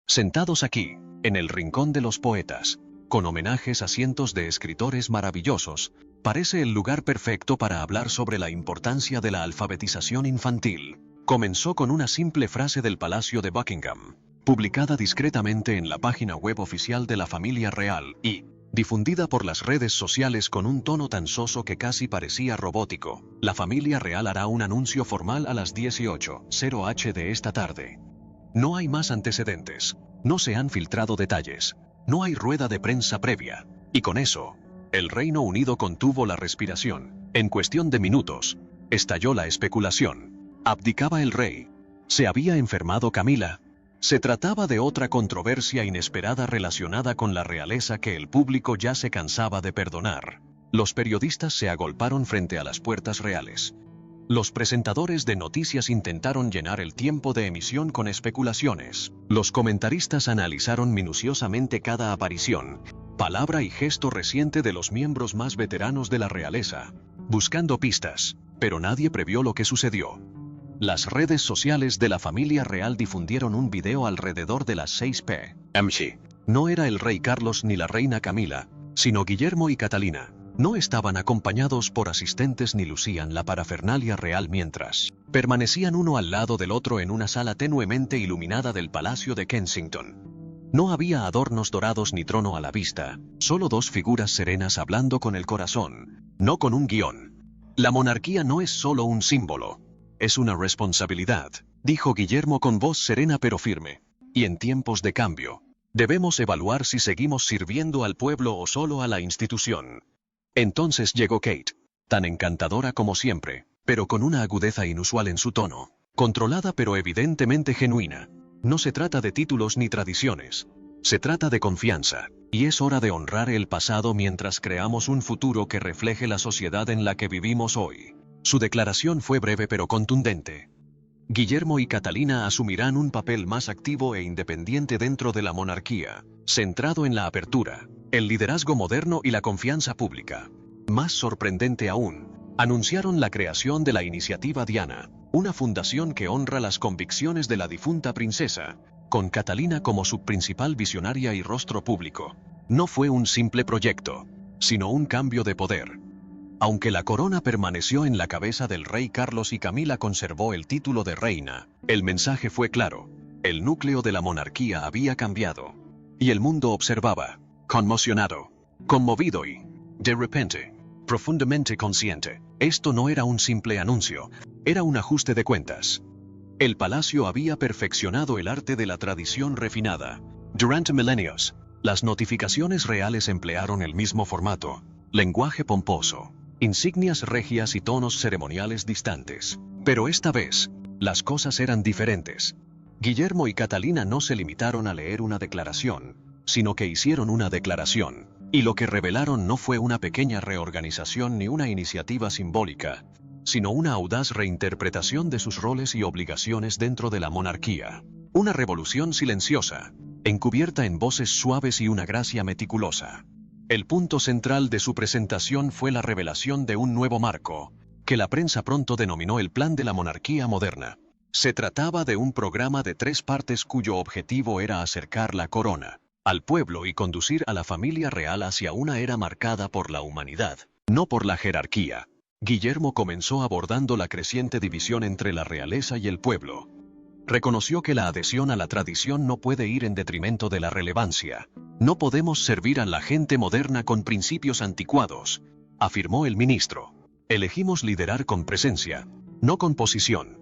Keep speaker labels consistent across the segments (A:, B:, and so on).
A: Sentados aquí, en el rincón de los poetas, con homenajes a cientos de escritores maravillosos, parece el lugar perfecto para hablar sobre la importancia de la alfabetización infantil. Comenzó con una simple frase del Palacio de Buckingham, publicada discretamente en la página web oficial de la familia real y difundida por las redes sociales con un tono tan soso que casi parecía robótico. La familia real hará un anuncio formal a las 18:00 h de esta tarde. No hay más antecedentes, no se han filtrado detalles, no hay rueda de prensa previa, y con eso, el Reino Unido contuvo la respiración. En cuestión de minutos, estalló la especulación. ¿Abdicaba el rey? ¿Se había enfermado Camila? Se trataba de otra controversia inesperada relacionada con la realeza que el público ya se cansaba de perdonar. Los periodistas se agolparon frente a las puertas reales. Los presentadores de noticias intentaron llenar el tiempo de emisión con especulaciones. Los comentaristas analizaron minuciosamente cada aparición, palabra y gesto reciente de los miembros más veteranos de la realeza, buscando pistas, pero nadie previó lo que sucedió. Las redes sociales de la familia real difundieron un video alrededor de las 6 p.m. No era el rey Carlos ni la reina Camila, sino Guillermo y Catalina. No estaban acompañados por asistentes ni lucían la parafernalia real mientras permanecían uno al lado del otro en una sala tenuemente iluminada del Palacio de Kensington. No había adornos dorados ni trono a la vista, solo dos figuras serenas hablando con el corazón, no con un guión. La monarquía no es solo un símbolo, es una responsabilidad, dijo Guillermo con voz serena pero firme. Y en tiempos de cambio, debemos evaluar si seguimos sirviendo al pueblo o solo a la institución. Entonces llegó Kate, tan encantadora como siempre, pero con una agudeza inusual en su tono, controlada pero evidentemente genuina. No se trata de títulos ni tradiciones, se trata de confianza, y es hora de honrar el pasado mientras creamos un futuro que refleje la sociedad en la que vivimos hoy. Su declaración fue breve pero contundente. Guillermo y Catalina asumirán un papel más activo e independiente dentro de la monarquía, centrado en la apertura, el liderazgo moderno y la confianza pública. Más sorprendente aún, anunciaron la creación de la Iniciativa Diana, una fundación que honra las convicciones de la difunta princesa, con Catalina como su principal visionaria y rostro público. No fue un simple proyecto, sino un cambio de poder. Aunque la corona permaneció en la cabeza del rey Carlos y Camila conservó el título de reina, el mensaje fue claro: el núcleo de la monarquía había cambiado. Y el mundo observaba, conmocionado, conmovido y, de repente, profundamente consciente. Esto no era un simple anuncio, era un ajuste de cuentas. El palacio había perfeccionado el arte de la tradición refinada. Durante milenios, las notificaciones reales emplearon el mismo formato, lenguaje pomposo, insignias regias y tonos ceremoniales distantes. Pero esta vez, las cosas eran diferentes. Guillermo y Catalina no se limitaron a leer una declaración, sino que hicieron una declaración, y lo que revelaron no fue una pequeña reorganización ni una iniciativa simbólica, sino una audaz reinterpretación de sus roles y obligaciones dentro de la monarquía. Una revolución silenciosa, encubierta en voces suaves y una gracia meticulosa. El punto central de su presentación fue la revelación de un nuevo marco, que la prensa pronto denominó el Plan de la Monarquía Moderna. Se trataba de un programa de 3 partes cuyo objetivo era acercar la corona al pueblo y conducir a la familia real hacia una era marcada por la humanidad, no por la jerarquía. Guillermo comenzó abordando la creciente división entre la realeza y el pueblo. Reconoció que la adhesión a la tradición no puede ir en detrimento de la relevancia. No podemos servir a la gente moderna con principios anticuados, afirmó el ministro. Elegimos liderar con presencia, no con posición.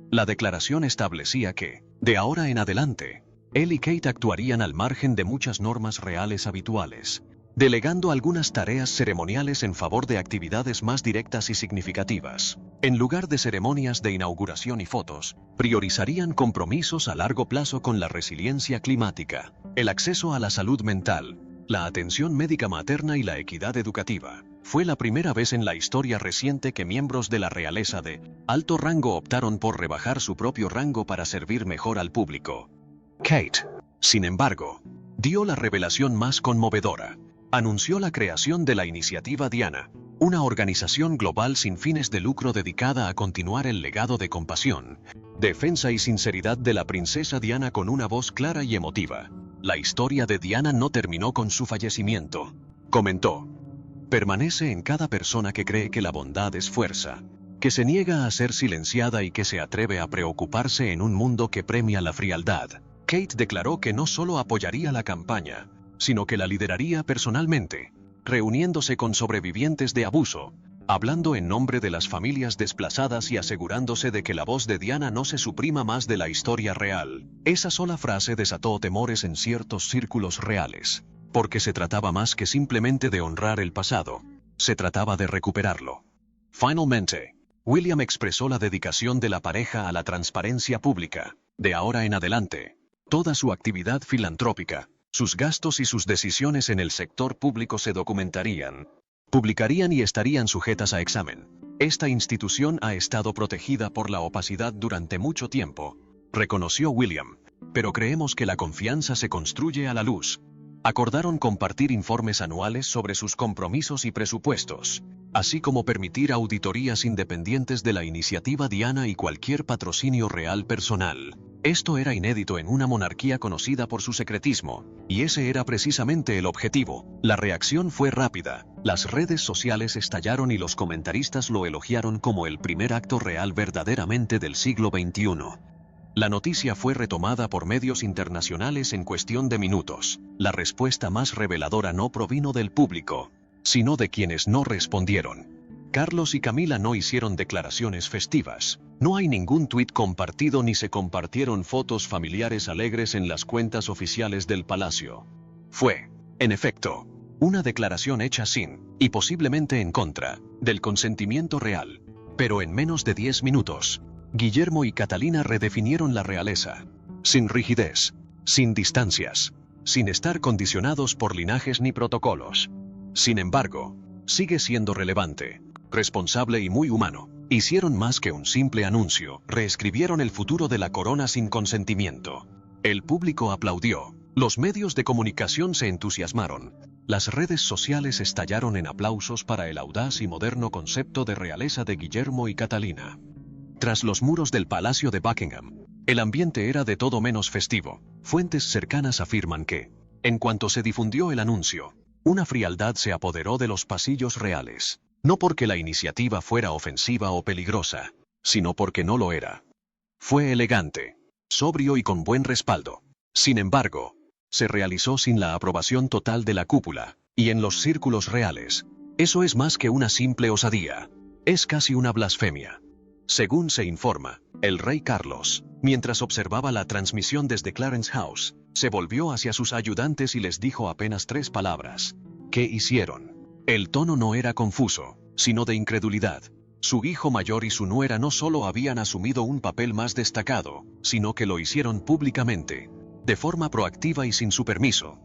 A: La declaración establecía que, de ahora en adelante, él y Kate actuarían al margen de muchas normas reales habituales, delegando algunas tareas ceremoniales en favor de actividades más directas y significativas. En lugar de ceremonias de inauguración y fotos, priorizarían compromisos a largo plazo con la resiliencia climática, el acceso a la salud mental, la atención médica materna y la equidad educativa. Fue la primera vez en la historia reciente que miembros de la realeza de alto rango optaron por rebajar su propio rango para servir mejor al público. Kate, sin embargo, dio la revelación más conmovedora. Anunció la creación de la Iniciativa Diana, una organización global sin fines de lucro dedicada a continuar el legado de compasión, defensa y sinceridad de la princesa Diana. Con una voz clara y emotiva: la historia de Diana no terminó con su fallecimiento, comentó. Permanece en cada persona que cree que la bondad es fuerza, que se niega a ser silenciada y que se atreve a preocuparse en un mundo que premia la frialdad. Kate declaró que no solo apoyaría la campaña, sino que la lideraría personalmente, reuniéndose con sobrevivientes de abuso, hablando en nombre de las familias desplazadas y asegurándose de que la voz de Diana no se suprima más de la historia real. Esa sola frase desató temores en ciertos círculos reales, porque se trataba más que simplemente de honrar el pasado, se trataba de recuperarlo. Finalmente, William expresó la dedicación de la pareja a la transparencia pública. De ahora en adelante, toda su actividad filantrópica, sus gastos y sus decisiones en el sector público se documentarían, publicarían y estarían sujetas a examen. Esta institución ha estado protegida por la opacidad durante mucho tiempo, reconoció William, pero creemos que la confianza se construye a la luz. Acordaron compartir informes anuales sobre sus compromisos y presupuestos, así como permitir auditorías independientes de la iniciativa Diana y cualquier patrocinio real personal. Esto era inédito en una monarquía conocida por su secretismo, y ese era precisamente el objetivo. La reacción fue rápida, las redes sociales estallaron y los comentaristas lo elogiaron como el primer acto real verdaderamente del siglo XXI. La noticia fue retomada por medios internacionales en cuestión de minutos. La respuesta más reveladora no provino del público, sino de quienes no respondieron. Carlos y Camila no hicieron declaraciones festivas. No hay ningún tuit compartido ni se compartieron fotos familiares alegres en las cuentas oficiales del palacio. Fue, en efecto, una declaración hecha sin, y posiblemente en contra, del consentimiento real. Pero en menos de 10 minutos, Guillermo y Catalina redefinieron la realeza. Sin rigidez, sin distancias, sin estar condicionados por linajes ni protocolos. Sin embargo, sigue siendo relevante, responsable y muy humano. Hicieron más que un simple anuncio, reescribieron el futuro de la corona sin consentimiento. El público aplaudió, los medios de comunicación se entusiasmaron, las redes sociales estallaron en aplausos para el audaz y moderno concepto de realeza de Guillermo y Catalina. Tras los muros del Palacio de Buckingham, el ambiente era de todo menos festivo. Fuentes cercanas afirman que, en cuanto se difundió el anuncio, una frialdad se apoderó de los pasillos reales. No porque la iniciativa fuera ofensiva o peligrosa, sino porque no lo era. Fue elegante, sobrio y con buen respaldo. Sin embargo, se realizó sin la aprobación total de la cúpula, y en los círculos reales, eso es más que una simple osadía. Es casi una blasfemia. Según se informa, el rey Carlos, mientras observaba la transmisión desde Clarence House, se volvió hacia sus ayudantes y les dijo apenas 3 palabras. ¿Qué hicieron? El tono no era confuso, sino de incredulidad. Su hijo mayor y su nuera no solo habían asumido un papel más destacado, sino que lo hicieron públicamente, de forma proactiva y sin su permiso.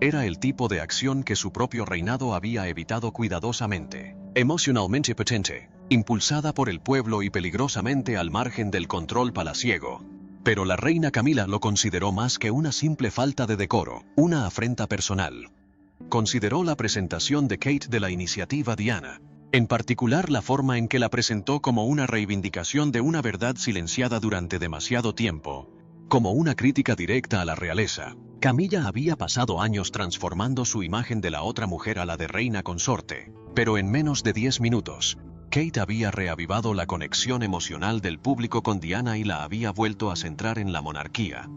A: Era el tipo de acción que su propio reinado había evitado cuidadosamente. Emocionalmente potente, impulsada por el pueblo y peligrosamente al margen del control palaciego. Pero la reina Camila lo consideró más que una simple falta de decoro, una afrenta personal. Consideró la presentación de Kate de la iniciativa Diana, en particular la forma en que la presentó, como una reivindicación de una verdad silenciada durante demasiado tiempo, como una crítica directa a la realeza. Camilla había pasado años transformando su imagen de la otra mujer a la de reina consorte, pero en menos de 10 minutos, Kate había reavivado la conexión emocional del público con Diana y la había vuelto a centrar en la monarquía.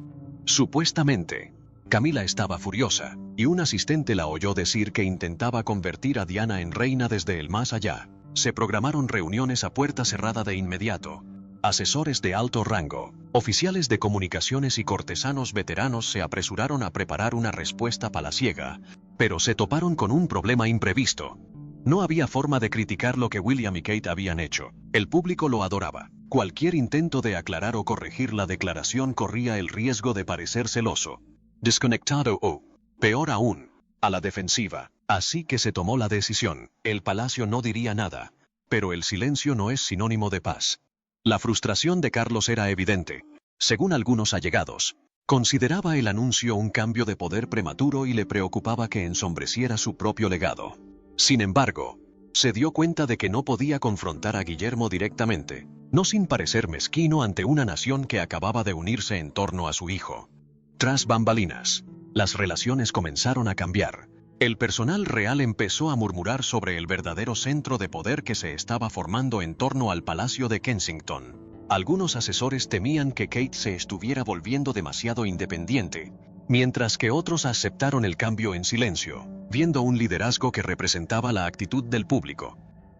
A: Supuestamente, Camila estaba furiosa, y un asistente la oyó decir que intentaba convertir a Diana en reina desde el más allá. Se programaron reuniones a puerta cerrada de inmediato. Asesores de alto rango, oficiales de comunicaciones y cortesanos veteranos se apresuraron a preparar una respuesta palaciega, pero se toparon con un problema imprevisto. No había forma de criticar lo que William y Kate habían hecho. El público lo adoraba. Cualquier intento de aclarar o corregir la declaración corría el riesgo de parecer celoso, desconectado o, peor aún, a la defensiva. Así que se tomó la decisión. El palacio no diría nada, pero el silencio no es sinónimo de paz. La frustración de Carlos era evidente. Según algunos allegados, consideraba el anuncio un cambio de poder prematuro y le preocupaba que ensombreciera su propio legado. Sin embargo, se dio cuenta de que no podía confrontar a Guillermo directamente, no sin parecer mezquino ante una nación que acababa de unirse en torno a su hijo. Tras bambalinas, las relaciones comenzaron a cambiar. El personal real empezó a murmurar sobre el verdadero centro de poder que se estaba formando en torno al Palacio de Kensington. Algunos asesores temían que Kate se estuviera volviendo demasiado independiente, mientras que otros aceptaron el cambio en silencio, viendo un liderazgo que representaba la actitud del público.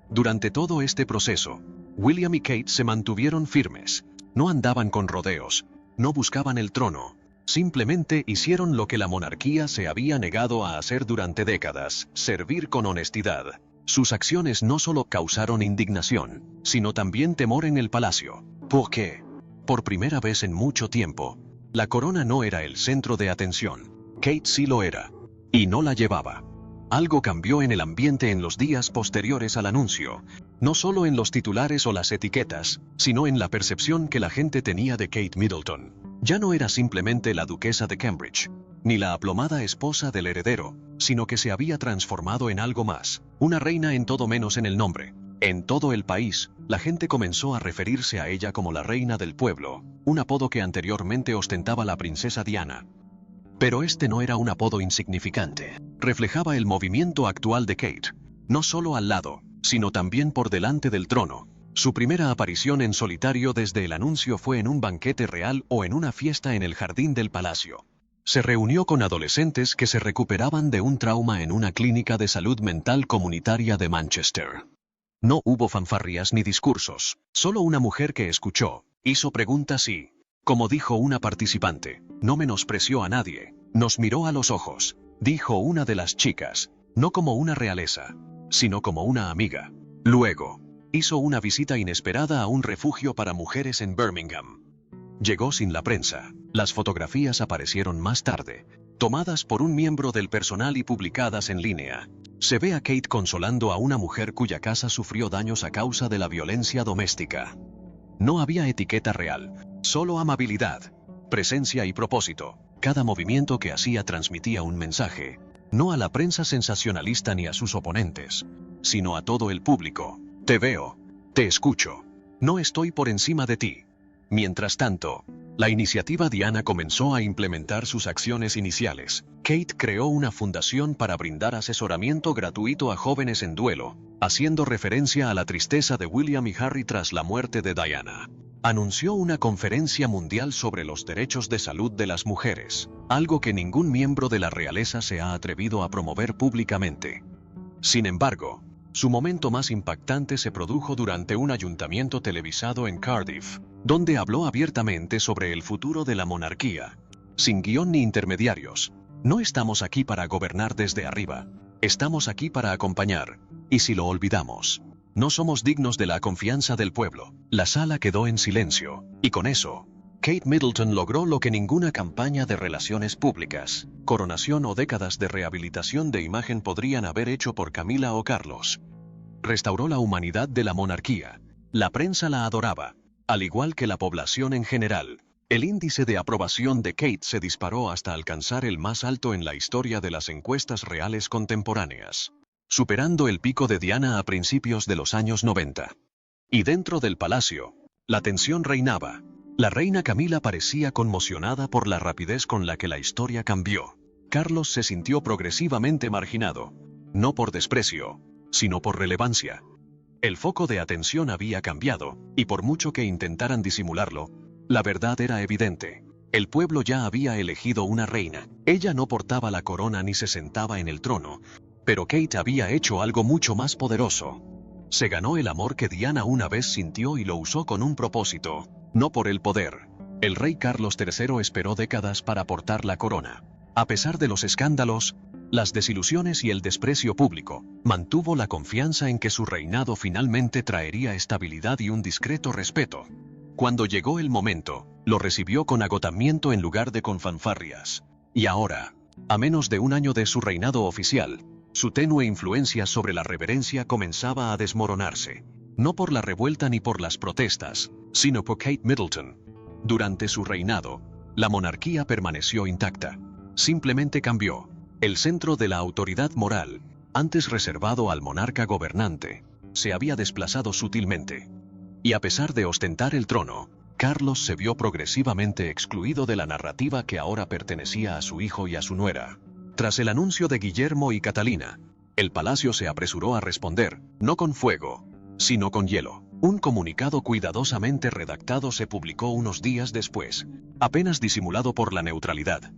A: Durante todo este proceso, William y Kate se mantuvieron firmes, no andaban con rodeos, no buscaban el trono. Simplemente hicieron lo que la monarquía se había negado a hacer durante décadas, servir con honestidad. Sus acciones no solo causaron indignación, sino también temor en el palacio. ¿Por qué? Por primera vez en mucho tiempo, la corona no era el centro de atención. Kate sí lo era, y no la llevaba. Algo cambió en el ambiente en los días posteriores al anuncio, no solo en los titulares o las etiquetas, sino en la percepción que la gente tenía de Kate Middleton. Ya no era simplemente la duquesa de Cambridge, ni la aplomada esposa del heredero, sino que se había transformado en algo más, una reina en todo menos en el nombre. En todo el país, la gente comenzó a referirse a ella como la reina del pueblo, un apodo que anteriormente ostentaba la princesa Diana. Pero este no era un apodo insignificante, reflejaba el movimiento actual de Kate, no solo al lado, sino también por delante del trono. Su primera aparición en solitario desde el anuncio fue en un banquete real o en una fiesta en el jardín del palacio. Se reunió con adolescentes que se recuperaban de un trauma en una clínica de salud mental comunitaria de Manchester. No hubo fanfarrias ni discursos, solo una mujer que escuchó, hizo preguntas y, como dijo una participante, no menospreció a nadie, nos miró a los ojos, dijo una de las chicas, no como una realeza, sino como una amiga. Luego, hizo una visita inesperada a un refugio para mujeres en Birmingham. Llegó sin la prensa. Las fotografías aparecieron más tarde, tomadas por un miembro del personal y publicadas en línea. Se ve a Kate consolando a una mujer cuya casa sufrió daños a causa de la violencia doméstica. No había etiqueta real, solo amabilidad, presencia y propósito. Cada movimiento que hacía transmitía un mensaje, no a la prensa sensacionalista ni a sus oponentes, sino a todo el público. Te veo, te escucho, no estoy por encima de ti. Mientras tanto, la iniciativa Diana comenzó a implementar sus acciones iniciales. Kate creó una fundación para brindar asesoramiento gratuito a jóvenes en duelo, haciendo referencia a la tristeza de William y Harry tras la muerte de Diana. Anunció una conferencia mundial sobre los derechos de salud de las mujeres, algo que ningún miembro de la realeza se ha atrevido a promover públicamente. Sin embargo, su momento más impactante se produjo durante un ayuntamiento televisado en Cardiff, donde habló abiertamente sobre el futuro de la monarquía, sin guión ni intermediarios. No estamos aquí para gobernar desde arriba, estamos aquí para acompañar, y si lo olvidamos, no somos dignos de la confianza del pueblo. La sala quedó en silencio, y con eso, Kate Middleton logró lo que ninguna campaña de relaciones públicas, coronación o décadas de rehabilitación de imagen podrían haber hecho por Camila o Carlos. Restauró la humanidad de la monarquía. La prensa la adoraba, al igual que la población en general. El índice de aprobación de Kate se disparó hasta alcanzar el más alto en la historia de las encuestas reales contemporáneas, superando el pico de Diana a principios de los años 90. Y dentro del palacio, la tensión reinaba. La reina Camila parecía conmocionada por la rapidez con la que la historia cambió. Carlos se sintió progresivamente marginado, no por desprecio, sino por relevancia. El foco de atención había cambiado, y por mucho que intentaran disimularlo, la verdad era evidente. El pueblo ya había elegido una reina. Ella no portaba la corona ni se sentaba en el trono, pero Kate había hecho algo mucho más poderoso. Se ganó el amor que Diana una vez sintió y lo usó con un propósito, no por el poder. El rey Carlos III esperó décadas para portar la corona. A pesar de los escándalos, las desilusiones y el desprecio público, mantuvo la confianza en que su reinado finalmente traería estabilidad y un discreto respeto. Cuando llegó el momento, lo recibió con agotamiento en lugar de con fanfarrias. Y ahora, a menos de un año de su reinado oficial, su tenue influencia sobre la reverencia comenzaba a desmoronarse. No por la revuelta ni por las protestas, sino por Kate Middleton. Durante su reinado, la monarquía permaneció intacta. Simplemente cambió. El centro de la autoridad moral, antes reservado al monarca gobernante, se había desplazado sutilmente. Y a pesar de ostentar el trono, Carlos se vio progresivamente excluido de la narrativa que ahora pertenecía a su hijo y a su nuera. Tras el anuncio de Guillermo y Catalina, el palacio se apresuró a responder, no con fuego, sino con hielo. Un comunicado cuidadosamente redactado se publicó unos días después, apenas disimulado por la neutralidad.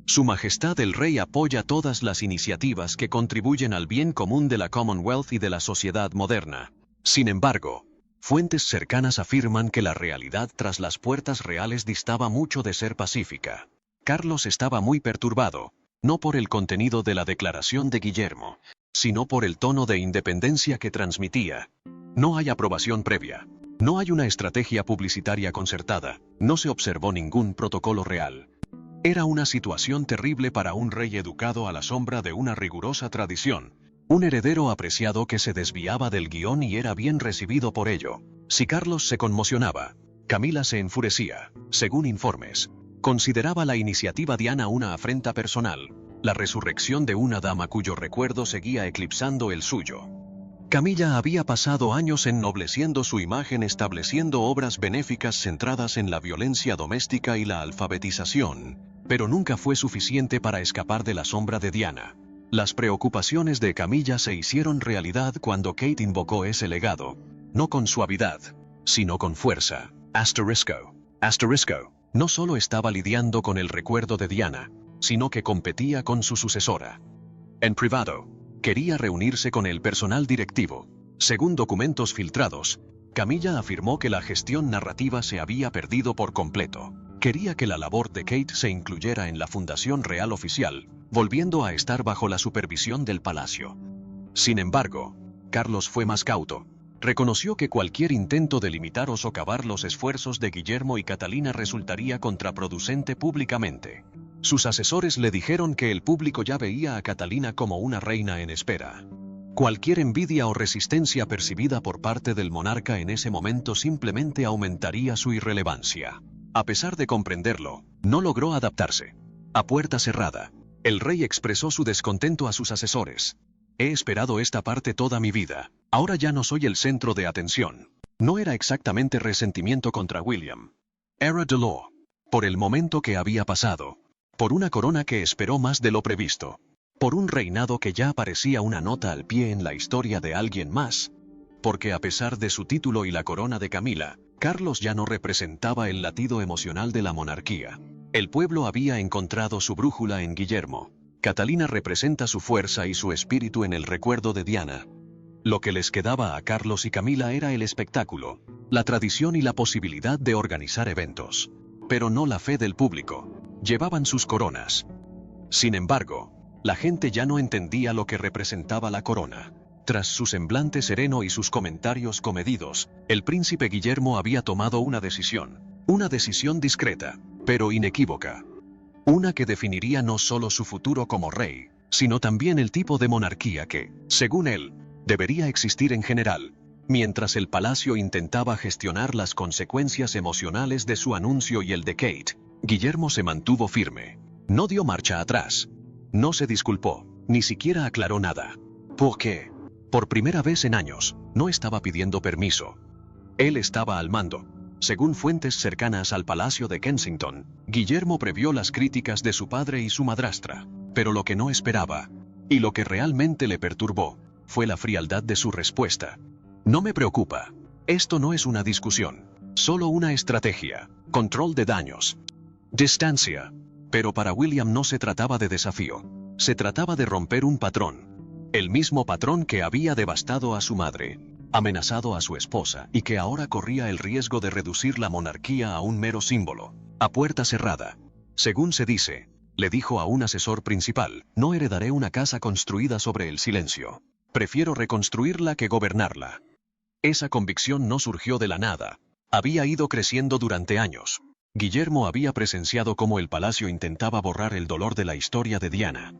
A: Su Majestad el Rey apoya todas las iniciativas que contribuyen al bien común de la Commonwealth y de la sociedad moderna. Sin embargo, fuentes cercanas afirman que la realidad tras las puertas reales distaba mucho de ser pacífica. Carlos estaba muy perturbado, no por el contenido de la declaración de Guillermo, sino por el tono de independencia que transmitía. No hay aprobación previa. No hay una estrategia publicitaria concertada. No se observó ningún protocolo real. Era una situación terrible para un rey educado a la sombra de una rigurosa tradición, un heredero apreciado que se desviaba del guión y era bien recibido por ello. Si Carlos se conmocionaba, Camila se enfurecía. Según informes, consideraba la iniciativa Diana una afrenta personal, la resurrección de una dama cuyo recuerdo seguía eclipsando el suyo. Camilla había pasado años ennobleciendo su imagen, estableciendo obras benéficas centradas en la violencia doméstica y la alfabetización, pero nunca fue suficiente para escapar de la sombra de Diana. Las preocupaciones de Camilla se hicieron realidad cuando Kate invocó ese legado, no con suavidad, sino con fuerza. Asterisco. No solo estaba lidiando con el recuerdo de Diana, sino que competía con su sucesora. En privado, quería reunirse con el personal directivo. Según documentos filtrados, Camilla afirmó que la gestión narrativa se había perdido por completo. Quería que la labor de Kate se incluyera en la Fundación Real Oficial, volviendo a estar bajo la supervisión del palacio. Sin embargo, Carlos fue más cauto. Reconoció que cualquier intento de limitar o socavar los esfuerzos de Guillermo y Catalina resultaría contraproducente públicamente. Sus asesores le dijeron que el público ya veía a Catalina como una reina en espera. Cualquier envidia o resistencia percibida por parte del monarca en ese momento simplemente aumentaría su irrelevancia. A pesar de comprenderlo, no logró adaptarse. A puerta cerrada, el rey expresó su descontento a sus asesores. He esperado esta parte toda mi vida. Ahora ya no soy el centro de atención. No era exactamente resentimiento contra William. Era dolor. Por el momento que había pasado. Por una corona que esperó más de lo previsto. Por un reinado que ya parecía una nota al pie en la historia de alguien más. Porque a pesar de su título y la corona de Camila, Carlos ya no representaba el latido emocional de la monarquía. El pueblo había encontrado su brújula en Guillermo. Catalina representa su fuerza y su espíritu en el recuerdo de Diana. Lo que les quedaba a Carlos y Camila era el espectáculo, la tradición y la posibilidad de organizar eventos. Pero no la fe del público. Llevaban sus coronas. Sin embargo, la gente ya no entendía lo que representaba la corona. Tras su semblante sereno y sus comentarios comedidos, el príncipe Guillermo había tomado una decisión discreta, pero inequívoca. Una que definiría no solo su futuro como rey, sino también el tipo de monarquía que, según él, debería existir en general. Mientras el palacio intentaba gestionar las consecuencias emocionales de su anuncio y el de Kate, Guillermo se mantuvo firme. No dio marcha atrás. No se disculpó, ni siquiera aclaró nada. ¿Por qué? Por primera vez en años, no estaba pidiendo permiso. Él estaba al mando. Según fuentes cercanas al Palacio de Kensington, Guillermo previó las críticas de su padre y su madrastra, pero lo que no esperaba, y lo que realmente le perturbó, fue la frialdad de su respuesta. No me preocupa. Esto no es una discusión, solo una estrategia, control de daños, distancia. Pero para William no se trataba de desafío, se trataba de romper un patrón. El mismo patrón que había devastado a su madre, amenazado a su esposa y que ahora corría el riesgo de reducir la monarquía a un mero símbolo. A puerta cerrada, según se dice, le dijo a un asesor principal, no heredaré una casa construida sobre el silencio. Prefiero reconstruirla que gobernarla. Esa convicción no surgió de la nada. Había ido creciendo durante años. Guillermo había presenciado cómo el palacio intentaba borrar el dolor de la historia de Diana.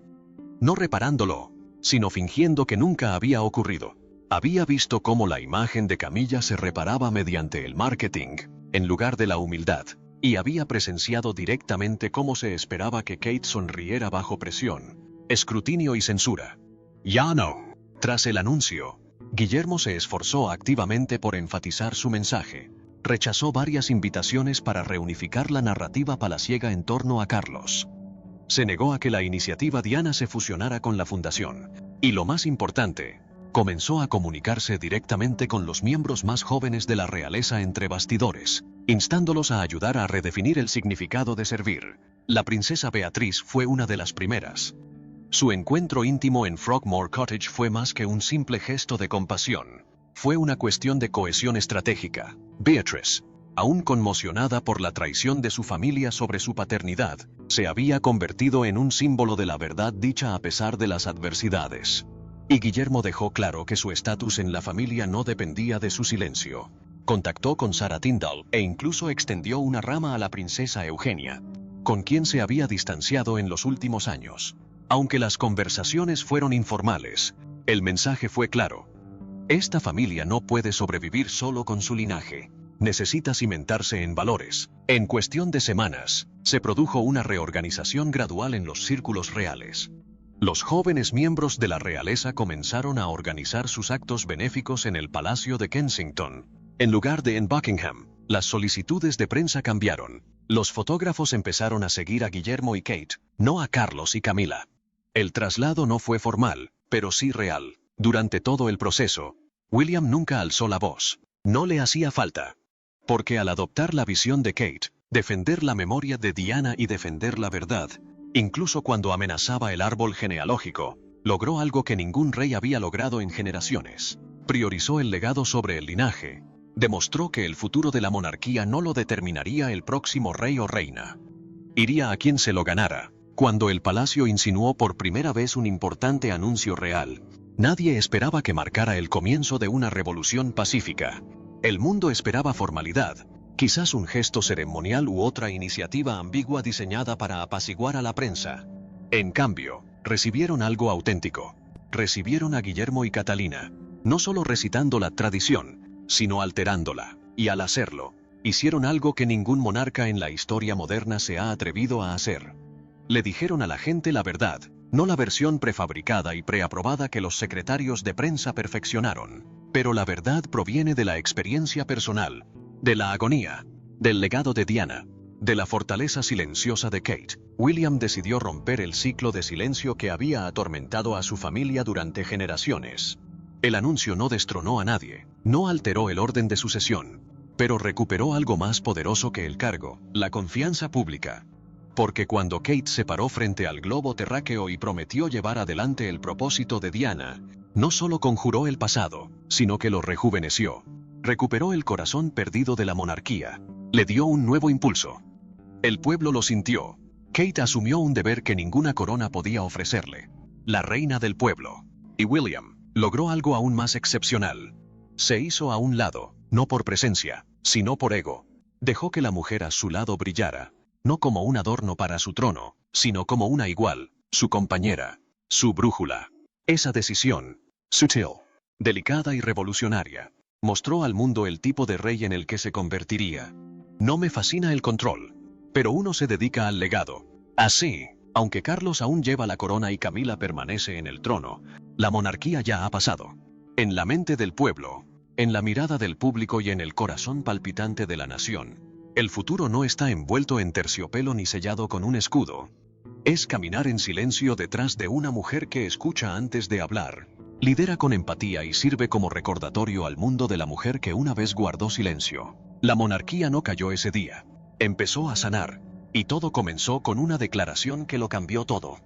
A: No reparándolo, sino fingiendo que nunca había ocurrido. Había visto cómo la imagen de Camilla se reparaba mediante el marketing, en lugar de la humildad, y había presenciado directamente cómo se esperaba que Kate sonriera bajo presión, escrutinio y censura. Ya no. Tras el anuncio, Guillermo se esforzó activamente por enfatizar su mensaje. Rechazó varias invitaciones para reunificar la narrativa palaciega en torno a Carlos. Se negó a que la iniciativa Diana se fusionara con la fundación. Y lo más importante, comenzó a comunicarse directamente con los miembros más jóvenes de la realeza entre bastidores, instándolos a ayudar a redefinir el significado de servir. La princesa Beatriz fue una de las primeras. Su encuentro íntimo en Frogmore Cottage fue más que un simple gesto de compasión. Fue una cuestión de cohesión estratégica. Beatrice, aún conmocionada por la traición de su familia sobre su paternidad, se había convertido en un símbolo de la verdad dicha a pesar de las adversidades. Y Guillermo dejó claro que su estatus en la familia no dependía de su silencio. Contactó con Sarah Tyndall e incluso extendió una rama a la princesa Eugenia, con quien se había distanciado en los últimos años. Aunque las conversaciones fueron informales, el mensaje fue claro. Esta familia no puede sobrevivir solo con su linaje. Necesita cimentarse en valores. En cuestión de semanas, se produjo una reorganización gradual en los círculos reales. Los jóvenes miembros de la realeza comenzaron a organizar sus actos benéficos en el Palacio de Kensington. En lugar de en Buckingham, las solicitudes de prensa cambiaron. Los fotógrafos empezaron a seguir a Guillermo y Kate, no a Carlos y Camila. El traslado no fue formal, pero sí real. Durante todo el proceso, William nunca alzó la voz. No le hacía falta. Porque al adoptar la visión de Kate, defender la memoria de Diana y defender la verdad, incluso cuando amenazaba el árbol genealógico, logró algo que ningún rey había logrado en generaciones. Priorizó el legado sobre el linaje. Demostró que el futuro de la monarquía no lo determinaría el próximo rey o reina. Iría a quien se lo ganara. Cuando el palacio insinuó por primera vez un importante anuncio real, nadie esperaba que marcara el comienzo de una revolución pacífica. El mundo esperaba formalidad, quizás un gesto ceremonial u otra iniciativa ambigua diseñada para apaciguar a la prensa. En cambio, recibieron algo auténtico. Recibieron a Guillermo y Catalina, no solo recitando la tradición, sino alterándola. Y al hacerlo, hicieron algo que ningún monarca en la historia moderna se ha atrevido a hacer. Le dijeron a la gente la verdad, no la versión prefabricada y preaprobada que los secretarios de prensa perfeccionaron. Pero la verdad proviene de la experiencia personal, de la agonía, del legado de Diana, de la fortaleza silenciosa de Kate. William decidió romper el ciclo de silencio que había atormentado a su familia durante generaciones. El anuncio no destronó a nadie, no alteró el orden de sucesión, pero recuperó algo más poderoso que el cargo, la confianza pública. Porque cuando Kate se paró frente al globo terráqueo y prometió llevar adelante el propósito de Diana, no solo conjuró el pasado, sino que lo rejuveneció. Recuperó el corazón perdido de la monarquía. Le dio un nuevo impulso. El pueblo lo sintió. Kate asumió un deber que ninguna corona podía ofrecerle. La reina del pueblo. Y William logró algo aún más excepcional. Se hizo a un lado, no por presencia, sino por ego. Dejó que la mujer a su lado brillara. No como un adorno para su trono, sino como una igual, su compañera, su brújula. Esa decisión, sutil, delicada y revolucionaria, mostró al mundo el tipo de rey en el que se convertiría. No me fascina el control, pero uno se dedica al legado. Así, aunque Carlos aún lleva la corona y Camila permanece en el trono, la monarquía ya ha pasado. En la mente del pueblo, en la mirada del público y en el corazón palpitante de la nación, el futuro no está envuelto en terciopelo ni sellado con un escudo. Es caminar en silencio detrás de una mujer que escucha antes de hablar, lidera con empatía y sirve como recordatorio al mundo de la mujer que una vez guardó silencio. La monarquía no cayó ese día. Empezó a sanar, y todo comenzó con una declaración que lo cambió todo.